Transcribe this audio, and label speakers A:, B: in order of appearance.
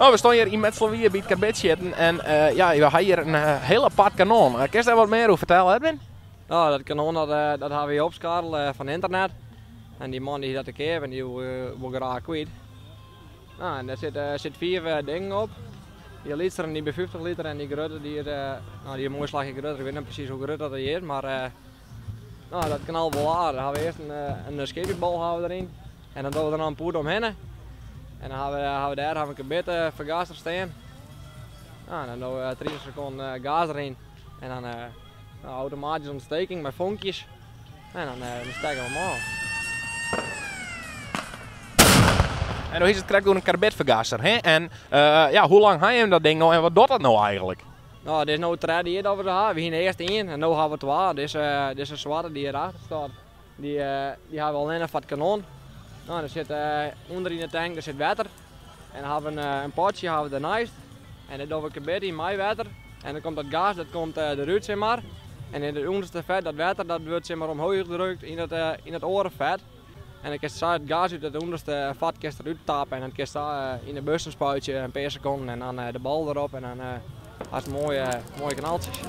A: Nou, we staan hier in Metselwier bij het karbet zitten en ja, we hebben hier een heel apart kanon. Kun je daar wat meer over vertellen, Edwin?
B: Nou, dat kanon dat hebben we opskarreld van internet. En die man die dat ik heb en die wil graag kwijt. Nou, en daar zit 4 dingen op. Die liter die bij 50 liter en die grote die die een mooi slagje groter. Ik weet niet precies hoe groot dat is, maar nou, dat kan al wel aardig. Dan hebben we eerst een skatebal erin en dan doen we er een poeder omheen. En dan hebben we daar een beetje vergaser staan. Nou, dan doen we 30 seconden gas erin en dan nou, automatisch ontsteking met vonkjes. En dan steken we hem af.
A: En dan is het krijgt door een karbetvergaser, hè? En ja, hoe lang heb je hem dat ding nou en wat doet dat nou eigenlijk?
B: Nou, dit is nou 3 hier dat we er hebben. We gingen eerst 1 en nu hebben we 2. Dit is een zwarte die hierachter staat. Die hebben we alleen van het kanon. Nou, er zit onder in de tank er zit water. En dan hebben we een potje hebben we ernaast. En dan doen we een beetje in water. En dan komt dat gas, dat komt eruit, zeg maar. En in het onderste vet, dat water, dat wordt zeg maar omhoog gedrukt in het orenvet. En dan krijg je het gas uit het onderste vat eruit tapen. En dan krijg je in de bus een spuitje, een paar seconden. En dan de bal erop en dan had je mooie knaltjes.